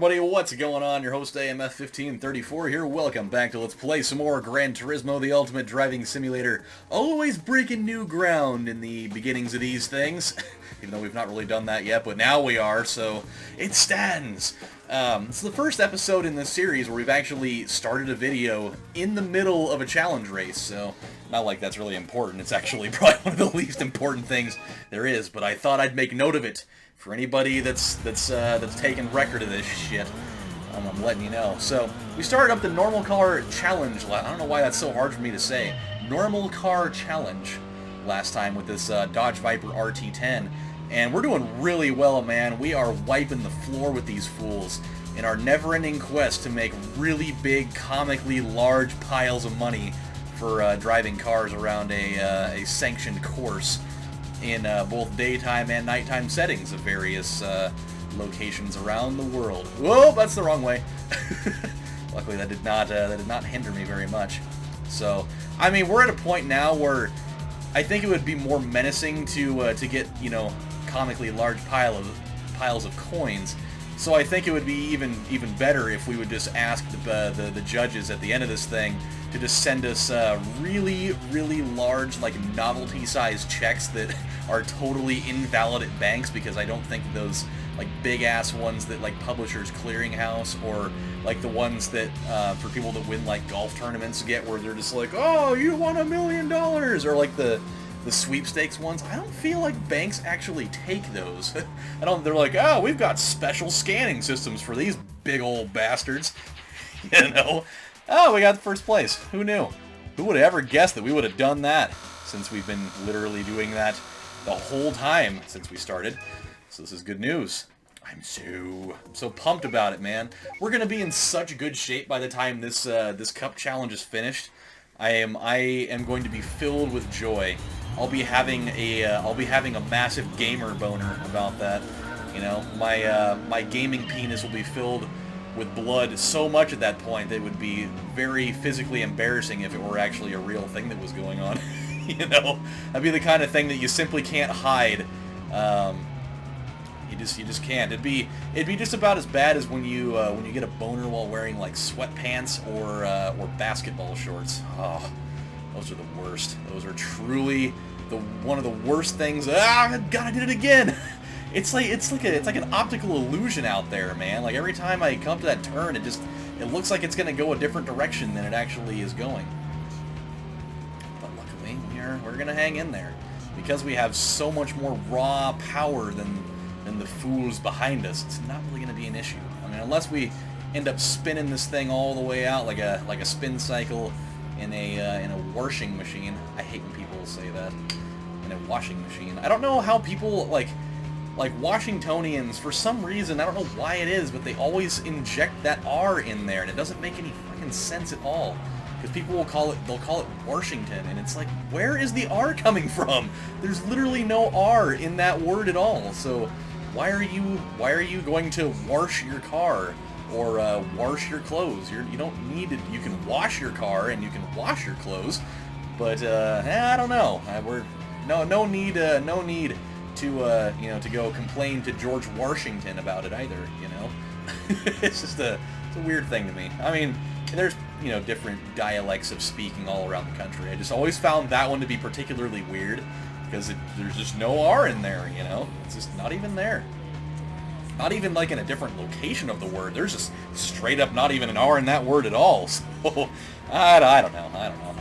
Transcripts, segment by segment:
everybody, what's going on? Your host AMF1534 here. Welcome back to Let's Play some more Gran Turismo, the ultimate driving simulator. Always breaking new ground in the beginnings of these things, even though we've not really done that yet, but now we are, so it stands. It's the first episode in this series where we've actually started a video in the middle of a challenge race, so not like that's really important. It's actually probably one of the least important things there is, but I thought I'd make note of it for anybody that's taking record of this shit. I'm letting you know. So we started up the normal car challenge. I don't know why that's so hard for me to say. Normal car challenge last time with this Dodge Viper RT10, and we're doing really well, man. We are wiping the floor with these fools in our never-ending quest to make really big, comically large piles of money for driving cars around a sanctioned course in both daytime and nighttime settings of various locations around the world. Whoa, that's the wrong way. Luckily, that did not hinder me very much. So, I mean, we're at a point now where I think it would be more menacing to get, you know, comically large piles of coins. So I think it would be even better if we would just ask the judges at the end of this thing to just send us really large, like, novelty-sized checks that are totally invalid at banks, because I don't think those, like, big-ass ones that, like, Publishers Clearinghouse, or, like, the ones that, for people that win, like, golf tournaments get, where they're just like, oh, you won $1 million, or, like, the sweepstakes ones. I don't feel like banks actually take those. They're like, oh, we've got special scanning systems for these big old bastards. You know? Oh, we got the first place. Who knew? Who would have ever guessed that we would have done that, since we've been literally doing that the whole time since we started. So this is good news. I'm so pumped about it, man. We're gonna be in such good shape by the time this this cup challenge is finished. I am going to be filled with joy. I'll be having a massive gamer boner about that. You know, my gaming penis will be filled with blood so much at that point that it would be very physically embarrassing if it were actually a real thing that was going on. You know, that'd be the kind of thing that you simply can't hide. You just can't. It'd be just about as bad as when you get a boner while wearing, like, sweatpants or basketball shorts. Oh, those are the worst. Those are truly one of the worst things. Ah, God, I did it again. It's like an optical illusion out there, man. Like, every time I come to that turn, it looks like it's gonna go a different direction than it actually is going. But luckily, we're gonna hang in there because we have so much more raw power than the fools behind us. It's not really gonna be an issue. I mean, unless we end up spinning this thing all the way out like a spin cycle in a washing machine. I hate when people say that. In a washing machine. I don't know how people like Washingtonians, for some reason, I don't know why it is, but they always inject that R in there, and it doesn't make any fucking sense at all. Because people they'll call it Washington, and it's like, where is the R coming from? There's literally no R in that word at all. So why are you going to wash your car or wash your clothes? You don't need to. You can wash your car and you can wash your clothes, but I don't know. No need to you know, to go complain to George Washington about it either, you know. It's just it's a weird thing to me. I mean, there's, you know, different dialects of speaking all around the country. I just always found that one to be particularly weird because there's just no R in there, you know. It's just not even there. Not even like in a different location of the word. There's just straight up not even an R in that word at all. So I don't know.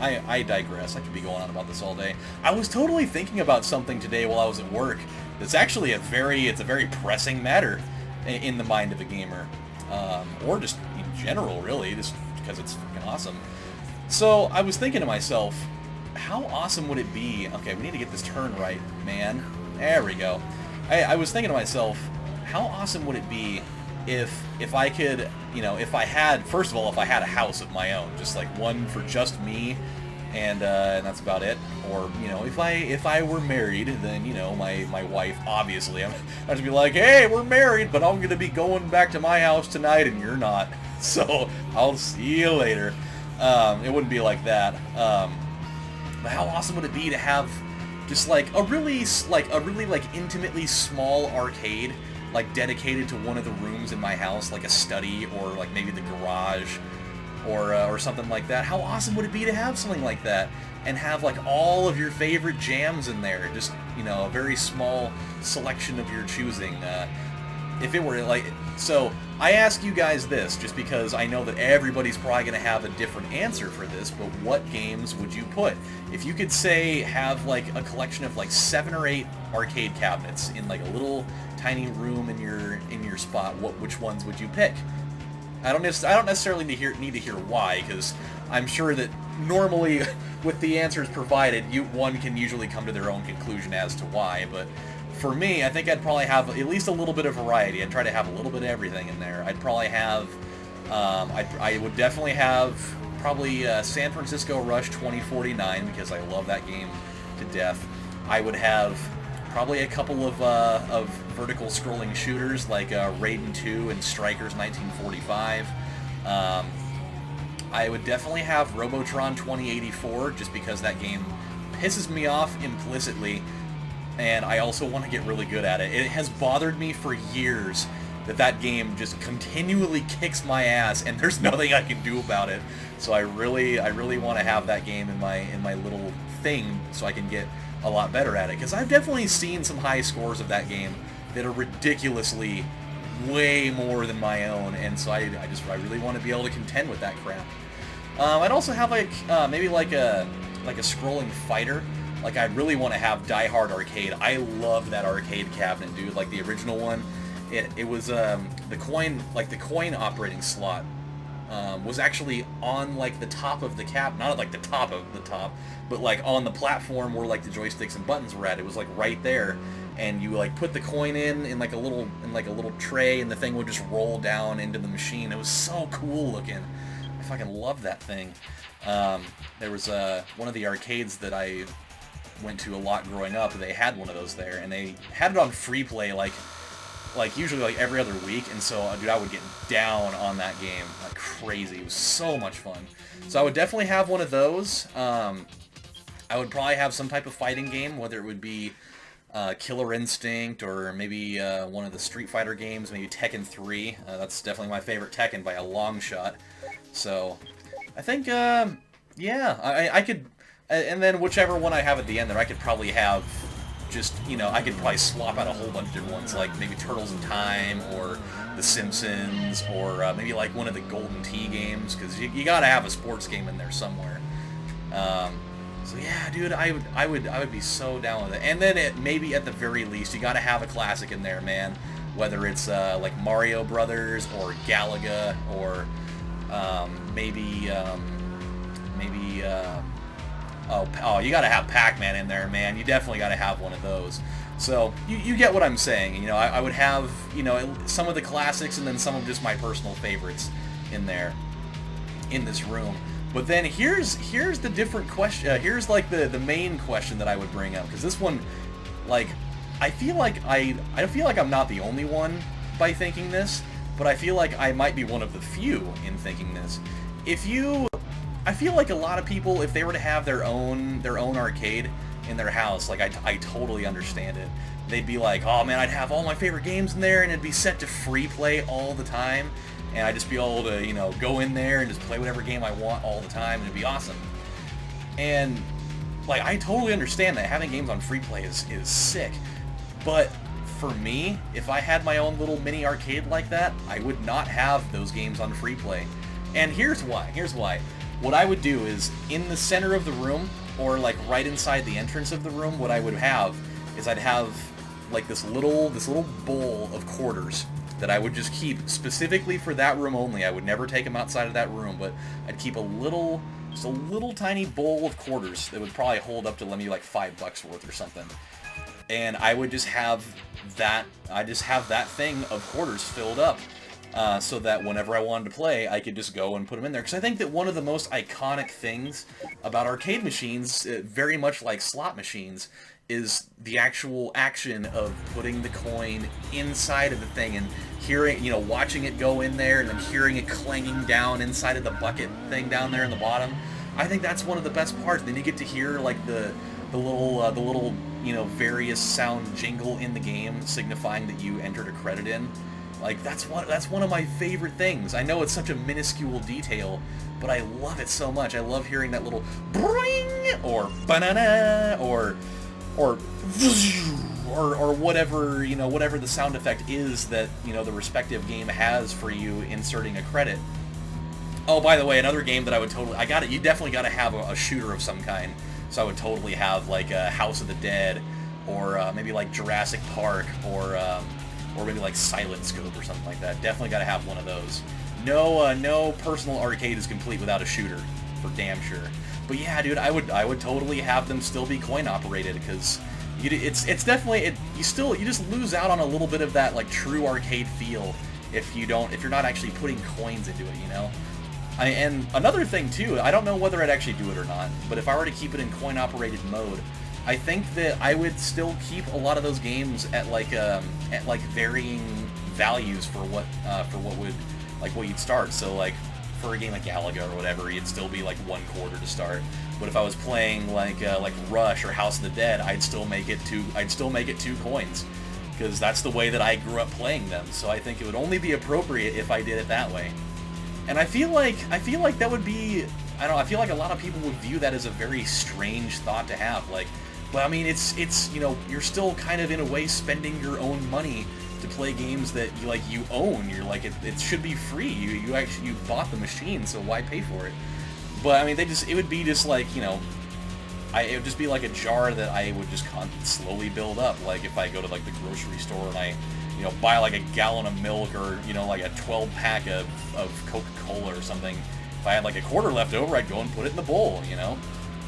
I digress. I could be going on about this all day. I was totally thinking about something today while I was at work. It's actually a very pressing matter in the mind of a gamer, or just in general, really, just because it's fucking awesome. So I was thinking to myself, how awesome would it be? Okay, we need to get this turn right, man. There we go. I was thinking to myself, how awesome would it be if I could, you know, if I had a house of my own, just like one for just me, and that's about it. Or, you know, if I were married, then, you know, my wife, obviously, I'd just be like, hey, we're married, but I'm gonna be going back to my house tonight, and you're not. So I'll see you later. It wouldn't be like that. But how awesome would it be to have just like a really intimately small arcade like dedicated to one of the rooms in my house, like a study or like maybe the garage or something like that. How awesome would it be to have something like that and have like all of your favorite jams in there? Just, you know, a very small selection of your choosing. If it were like, so I ask you guys this just because I know that everybody's probably going to have a different answer for this, but what games would you put? If you could say have like a collection of like 7 or 8 arcade cabinets in like a little tiny room in your spot, which ones would you pick? I don't necessarily need to hear why, because I'm sure that normally with the answers provided, one can usually come to their own conclusion as to why, but for me, I think I'd probably have at least a little bit of variety. I'd try to have a little bit of everything in there. I'd probably have, I would definitely have probably San Francisco Rush 2049, because I love that game to death. I would have probably a couple of vertical scrolling shooters like Raiden 2 and Strikers 1945. I would definitely have Robotron 2084, just because that game pisses me off implicitly, and I also want to get really good at it. It has bothered me for years that game just continually kicks my ass, and there's nothing I can do about it. So I really want to have that game in my little thing so I can get a lot better at it, because I've definitely seen some high scores of that game that are ridiculously way more than my own, and so I really want to be able to contend with that crap. I'd also have like maybe like a scrolling fighter. Like, I really want to have Die Hard Arcade. I love that arcade cabinet, dude. Like the original one, it was the coin operating slot was actually on like the top of the cap, not like the top of the top, but like on the platform where like the joysticks and buttons were at. It was like right there, and you like put the coin in like a little tray, and the thing would just roll down into the machine. It was so cool looking. I fucking love that thing. There was one of the arcades that I went to a lot growing up. They had one of those there, and they had it on free play like usually like every other week, and so dude, I would get down on that game like crazy. It was so much fun. So I would definitely have one of those. I would probably have some type of fighting game, whether it would be Killer Instinct or maybe one of the Street Fighter games, maybe Tekken 3. That's definitely my favorite Tekken by a long shot. So I think yeah, I could, and then whichever one I have at the end there, I could probably have just, you know, I could probably swap out a whole bunch of different ones, like maybe Turtles in Time, or The Simpsons, or maybe like one of the Golden Tee games, because you gotta have a sports game in there somewhere. So yeah, dude, I would be so down with it. And then maybe at the very least, you gotta have a classic in there, man. Whether it's like Mario Brothers or Galaga, or maybe oh, you gotta have Pac-Man in there, man. You definitely gotta have one of those. So you get what I'm saying. You know, I would have, you know, some of the classics and then some of just my personal favorites in there, in this room. But then here's the different question. Here's like the main question that I would bring up, because this one, like, I feel like I'm not the only one by thinking this, but I feel like I might be one of the few in thinking this. I feel like a lot of people, if they were to have their own arcade in their house, like I totally understand it. They'd be like, oh man, I'd have all my favorite games in there, and it'd be set to free play all the time, and I'd just be able to, you know, go in there and just play whatever game I want all the time, and it'd be awesome. And like, I totally understand that having games on free play is sick, but for me, if I had my own little mini arcade like that, I would not have those games on free play. And here's why. What I would do is, in the center of the room, or like right inside the entrance of the room, what I would have is I'd have like this little bowl of quarters that I would just keep specifically for that room only. I would never take them outside of that room, but I'd keep just a little tiny bowl of quarters that would probably hold up to maybe like $5 worth or something. And I would just have that thing of quarters filled up. So that whenever I wanted to play, I could just go and put them in there. Because I think that one of the most iconic things about arcade machines, very much like slot machines, is the actual action of putting the coin inside of the thing and hearing, you know, watching it go in there and then hearing it clanging down inside of the bucket thing down there in the bottom. I think that's one of the best parts. Then you get to hear like the little various sound jingle in the game signifying that you entered a credit in. Like, that's one of my favorite things. I know it's such a minuscule detail, but I love it so much. I love hearing that little bring or banana or whatever, whatever the sound effect is that, the respective game has for you inserting a credit. Oh, by the way, another game that I would totally... you definitely got to have a shooter of some kind. So I would totally have, like, a House of the Dead, or maybe, like, Jurassic Park, or maybe, like, Silent Scope or something like that. Definitely got to have one of those. No personal arcade is complete without a shooter, for damn sure. But yeah, dude, I would totally have them still be coin-operated, because... It's definitely you just lose out on a little bit of that, like, true arcade feel if you're not actually putting coins into it, and another thing too, I don't know whether I'd actually do it or not, but if I were to keep it in coin operated mode, I think that I would still keep a lot of those games at varying values for what you'd start. So like for a game like Galaga or whatever, it'd still be like 1 quarter to start. But if I was playing like Rush or House of the Dead, I'd still make it 2 coins, because that's the way that I grew up playing them. So I think it would only be appropriate if I did it that way. And I feel like that would be, I don't know, I feel like a lot of people would view that as a very strange thought to have. Like, but I mean, it's you're still kind of in a way spending your own money to play games that you own. You're like, it should be free. You bought the machine, so why pay for it? But I mean, it would be just like, it would just be like a jar that I would just slowly build up. Like if I go to like the grocery store and I, buy like a gallon of milk, or like a 12-pack of Coca-Cola or something. If I had like a quarter left over, I'd go and put it in the bowl.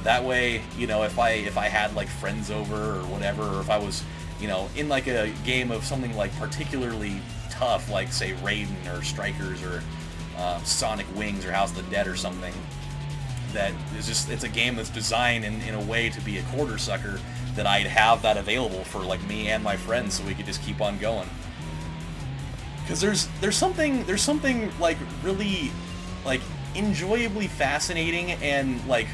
That way, if I had like friends over or whatever, or if I was, in like a game of something like particularly tough, like say Raiden or Strikers or Sonic Wings or House of the Dead or something, that is just, it's a game that's designed in a way to be a quarter sucker, that I'd have that available for like me and my friends, so we could just keep on going. Because there's something like really like enjoyably fascinating and like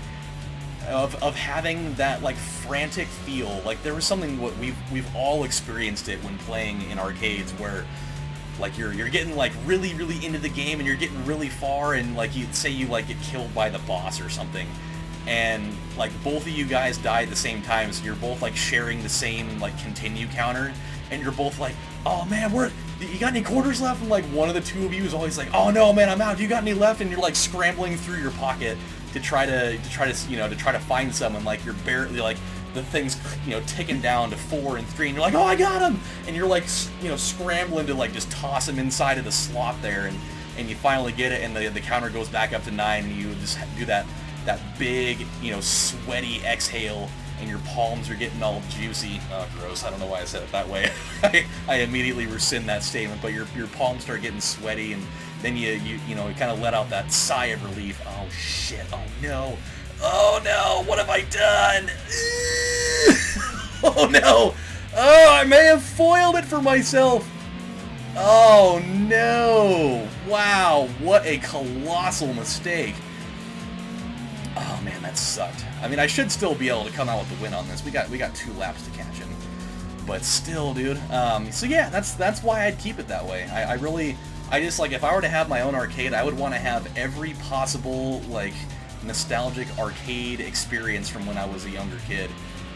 of having that like frantic feel. Like there was something what we've all experienced it when playing in arcades, where like you're getting like really into the game and you're getting really far, and like you get killed by the boss or something, and like both of you guys die at the same time, so you're both like sharing the same like continue counter, and you're both like, oh man, you got any quarters left? And like one of the two of you is always like, oh no man, I'm out, do you got any left? And you're like scrambling through your pocket to try to find some, and like you're barely like the thing's ticking down to 4 and 3, and you're like, oh, I got him, and you're like scrambling to like just toss him inside of the slot there, and you finally get it, and the counter goes back up to 9, and you just do that big sweaty exhale, and your palms are getting all juicy. Oh, gross. I don't know why I said it that way. I immediately rescind that statement, but your palms start getting sweaty, and then you kind of let out that sigh of relief. Oh shit, oh no, what have I done? Oh no, oh, I may have foiled it for myself. Oh no, wow, what a colossal mistake. Oh man, that sucked. I mean, I should still be able to come out with the win on this. We got 2 laps to catch in, but still, dude. So yeah, that's why I'd keep it that way. I just like, if I were to have my own arcade, I would want to have every possible like nostalgic arcade experience from when I was a younger kid,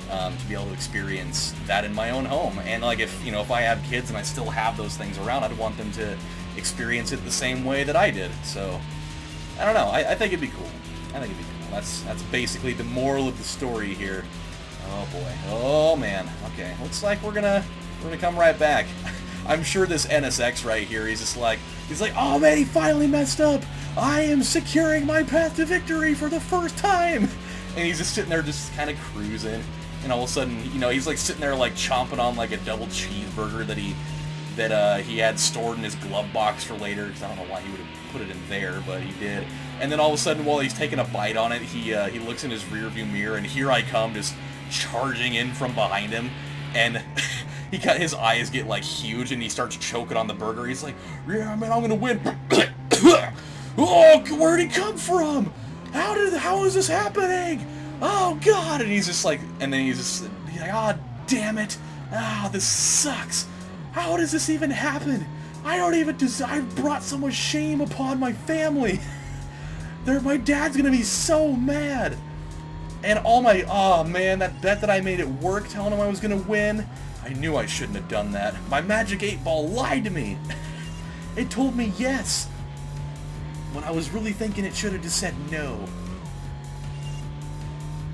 to be able to experience that in my own home. And like if I have kids and I still have those things around, I'd want them to experience it the same way that I did. So I don't know. I think it'd be cool. That's basically the moral of the story here. Oh boy. Oh man. Okay. Looks like we're gonna come right back. I'm sure this NSX right here, he's like, oh man, he finally messed up. I am securing my path to victory for the first time. And he's just sitting there just kind of cruising. And all of a sudden, he's like sitting there like chomping on like a double cheeseburger that he had stored in his glove box for later, because I don't know why he would have put it in there, but he did. And then all of a sudden, while he's taking a bite on it, he looks in his rearview mirror, and here I come, just charging in from behind him, and his eyes get like huge, and he starts choking on the burger. He's like, yeah man, I'm gonna win. Oh, where'd he come from? How is this happening? Oh god! And he's just like, and then he's like, oh damn it. Ah, this sucks. How does this even happen? I don't even deserve. I brought so much shame upon my family. My dad's gonna be so mad. And oh man, that bet that I made at work telling him I was gonna win, I knew I shouldn't have done that. My magic 8-ball lied to me. It told me yes, when I was really thinking it should have just said no.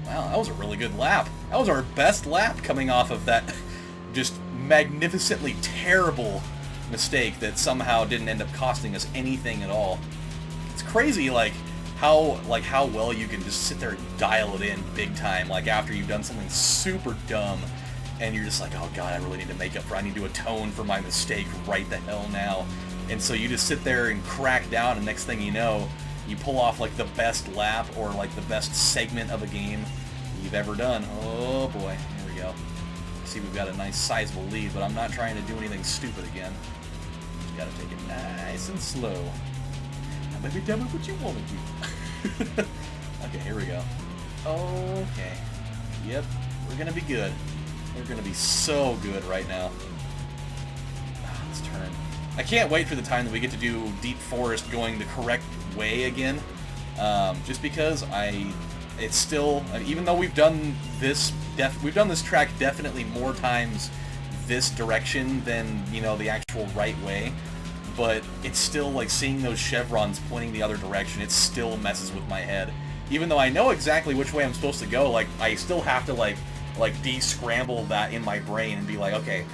Wow, that was a really good lap. That was our best lap coming off of that just magnificently terrible mistake that somehow didn't end up costing us anything at all. It's crazy, how well you can just sit there and dial it in big time, after you've done something super dumb, and you're just like, oh god, I really need to make up for, I need to atone for my mistake right the hell now. And so you just sit there and crack down, and next thing you know, you pull off the best lap or the best segment of a game you've ever done. Oh boy, here we go. See, we've got a nice sizable lead, but I'm not trying to do anything stupid again. Just gotta take it nice and slow. Now maybe tell me what you want to do. Okay, here we go. Okay. Yep, we're gonna be good. We're gonna be so good right now. Let's turn. I can't wait for the time that we get to do Deep Forest going the correct way again. Just because it's still, even though we've done this track definitely more times this direction than, the actual right way, but it's still seeing those chevrons pointing the other direction, it still messes with my head. Even though I know exactly which way I'm supposed to go, I still have to de-scramble that in my brain and be like, okay,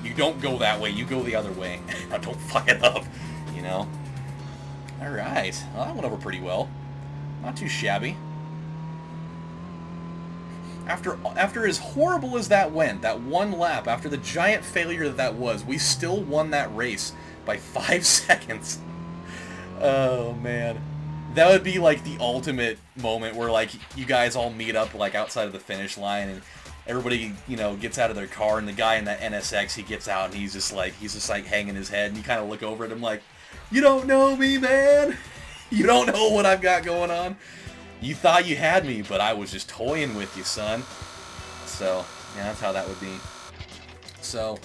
you don't go that way, you go the other way. Now don't fuck it up, Alright, well, that went over pretty well. Not too shabby. After as horrible as that went, that one lap, after the giant failure that was, we still won that race by 5 seconds. Oh, man. That would be the ultimate moment where you guys all meet up outside of the finish line, and everybody, gets out of their car, and the guy in that NSX, he gets out and he's just hanging his head, and you kind of look over at him like, you don't know me, man. You don't know what I've got going on. You thought you had me, but I was just toying with you, son. So, yeah, that's how that would be. So,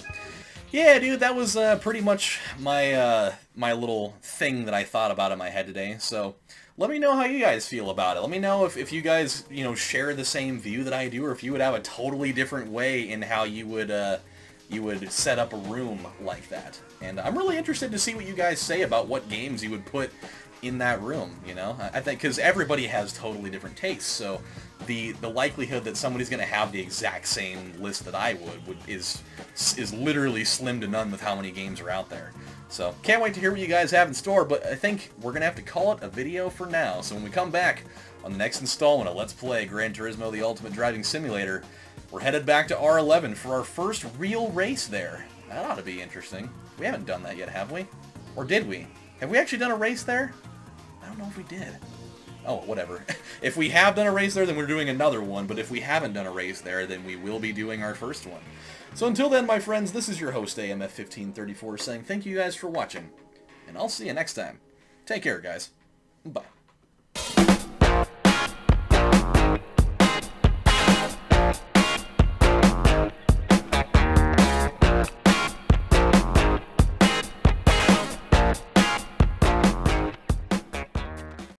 yeah, dude, that was pretty much my my little thing that I thought about in my head today. So, let me know how you guys feel about it. Let me know if you guys, share the same view that I do, or if you would have a totally different way in how you would set up a room like that. And I'm really interested to see what you guys say about what games you would put in that room, I think, because everybody has totally different tastes, so the likelihood that somebody's going to have the exact same list that I would is literally slim to none with how many games are out there. So, can't wait to hear what you guys have in store, but I think we're going to have to call it a video for now. So when we come back on the next installment of Let's Play Gran Turismo The Ultimate Driving Simulator, we're headed back to R11 for our first real race there. That ought to be interesting. We haven't done that yet, have we? Or did we? Have we actually done a race there? I don't know if we did. Oh, whatever. If we have done a race there, then we're doing another one, but if we haven't done a race there, then we will be doing our first one. So until then, my friends, this is your host, AMF1534, saying thank you guys for watching, and I'll see you next time. Take care, guys. Bye.